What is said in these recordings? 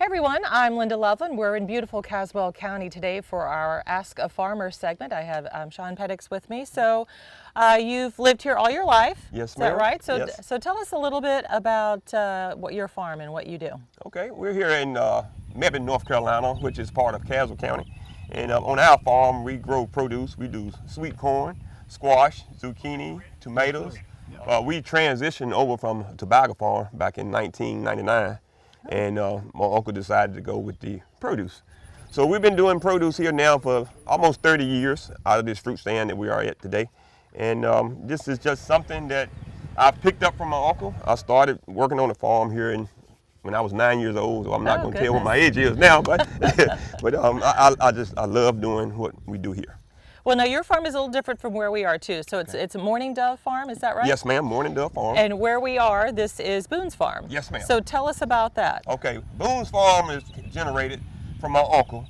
Everyone, I'm Linda Loveland. We're in beautiful Caswell County today for our Ask a Farmer segment. I have Shawn Pennix with me. So you've lived here all your life. Yes, ma'am. Is that right? So, yes. so tell us a little bit about what your farm and what you do. Okay, we're here in Mebane, North Carolina, which is part of Caswell County. And on our farm, we grow produce. We do sweet corn, squash, zucchini, tomatoes. We transitioned over from a tobacco farm back in 1999. And my uncle decided to go with the produce. So we've been doing produce here now for almost 30 years out of this fruit stand that we are at today. And this is just something that I picked up from my uncle. I started working on the farm here when I was 9 years old, so I'm not going to tell what my age is now, but, I love doing what we do here. Well, now your farm is a little different from where we are too. So it's a Morning Dove farm, is that right? Yes, ma'am, Morning Dove farm. And where we are, this is Boone's farm. Yes, ma'am. So tell us about that. Okay, Boone's farm is generated from my uncle,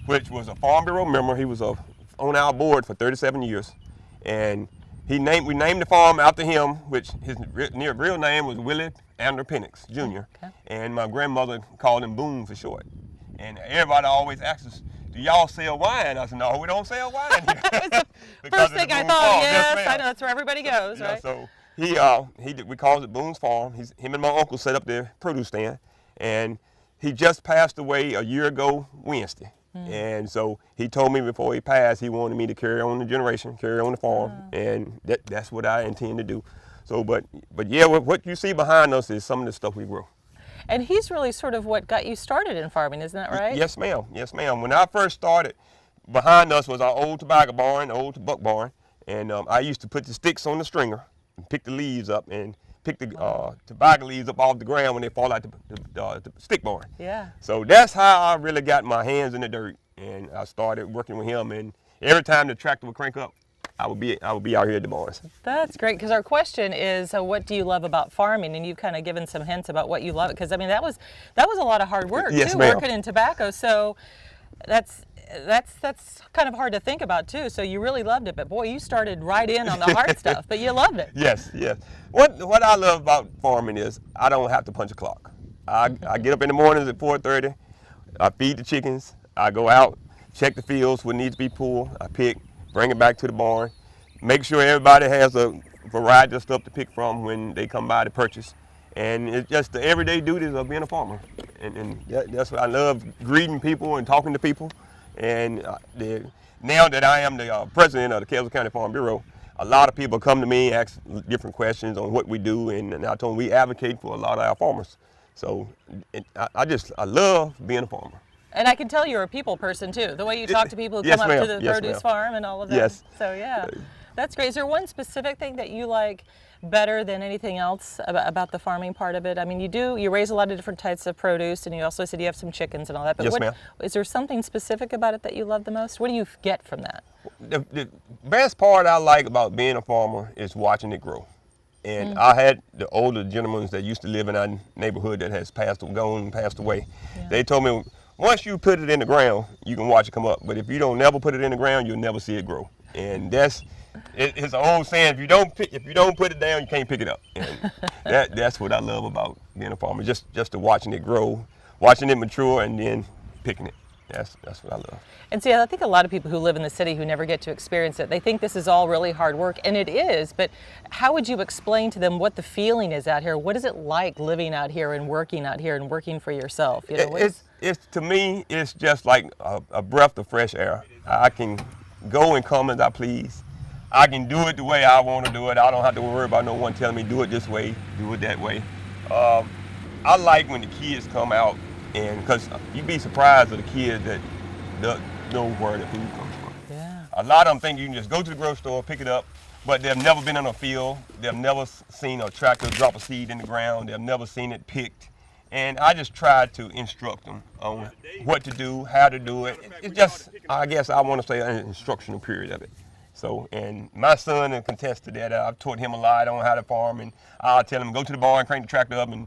which was a Farm Bureau member. He was on our board for 37 years. And we named the farm after him, which his real name was Willie Pennix, Jr. Okay. And my grandmother called him Boone for short. And everybody always asks us, do y'all sell wine? I said, no, we don't sell wine here. That was the first thing I thought, yes, I know, that's where everybody goes, right? So we called it Boone's Farm. Him and my uncle set up their produce stand, and he just passed away a year ago Wednesday. And so he told me before he passed, he wanted me to carry on the generation, carry on the farm, and that's what I intend to do. So, but yeah, what you see behind us is some of the stuff we grow. And he's really sort of what got you started in farming, isn't that right? Yes, ma'am. Yes, ma'am. When I first started, behind us was our old tobacco barn, the old buck barn, and I used to put the sticks on the stringer and pick the leaves up and pick the tobacco leaves up off the ground when they fall out the stick barn. Yeah. So that's how I really got my hands in the dirt, and I started working with him. And every time the tractor would crank up, I would be out here at the barns. That's great, because our question is, what do you love about farming? And you've kind of given some hints about what you love, because I mean that was a lot of hard work too, working in tobacco. So that's kind of hard to think about too. So you really loved it, but boy, you started right in on the hard stuff, but you loved it. Yes, yes. What I love about farming is I don't have to punch a clock. I get up in the mornings at 4:30. I feed the chickens. I go out, check the fields, what needs to be pulled. I pick, bring it back to the barn, make sure everybody has a variety of stuff to pick from when they come by to purchase. And it's just the everyday duties of being a farmer. And that's what I love, greeting people and talking to people. And now that I am the president of the Caswell County Farm Bureau, a lot of people come to me, ask different questions on what we do, and I told them we advocate for a lot of our farmers. So I love being a farmer. And I can tell you're a people person too, the way you talk to people who come up to the produce farm and all of that. Yes. So yeah, that's great. Is there one specific thing that you like better than anything else about the farming part of it? I mean, you raise a lot of different types of produce, and you also said you have some chickens and all that. But yes, ma'am. Is there something specific about it that you love the most? What do you get from that? The best part I like about being a farmer is watching it grow. And I had the older gentlemen that used to live in our neighborhood that has passed away. Yeah. They told me, once you put it in the ground, you can watch it come up. But if you don't never put it in the ground, you'll never see it grow. And it's an old saying: if you don't put it down, you can't pick it up. And that's what I love about being a farmer. Just to watching it grow, watching it mature, and then picking it. That's what I love. And see, I think a lot of people who live in the city who never get to experience it, they think this is all really hard work, and it is, but how would you explain to them what the feeling is out here? What is it like living out here and working for yourself? You know, to me, it's just like a breath of fresh air. I can go and come as I please. I can do it the way I want to do it. I don't have to worry about no one telling me do it this way, do it that way. I like when the kids come out, and because you'd be surprised at the kids that know where the food comes from. Yeah. A lot of them think you can just go to the grocery store, pick it up, but they've never been in a field. They've never seen a tractor drop a seed in the ground. They've never seen it picked. And I just try to instruct them on what to do, how to do it. It's just, I guess I want to say, an instructional period of it. So, and my son can contest to that. I've taught him a lot on how to farm, and I'll tell him, go to the barn, crank the tractor up, and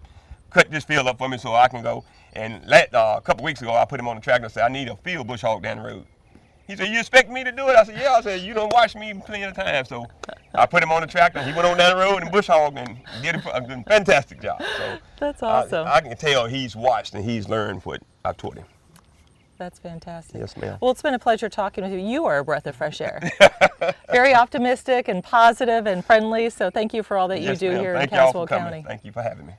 cut this field up for me so I can go. And a couple weeks ago, I put him on the tractor and said, I need a field bush hog down the road. He said, you expect me to do it? I said, yeah. I said, you don't watch me plenty of times. So I put him on the tractor. He went on down the road and bush hogged and did a fantastic job. So that's awesome. I can tell he's watched and he's learned what I've taught him. That's fantastic. Yes, ma'am. Well, it's been a pleasure talking with you. You are a breath of fresh air. Very optimistic and positive and friendly. So thank you for all that you do here in Caswell County. Thank you for having me.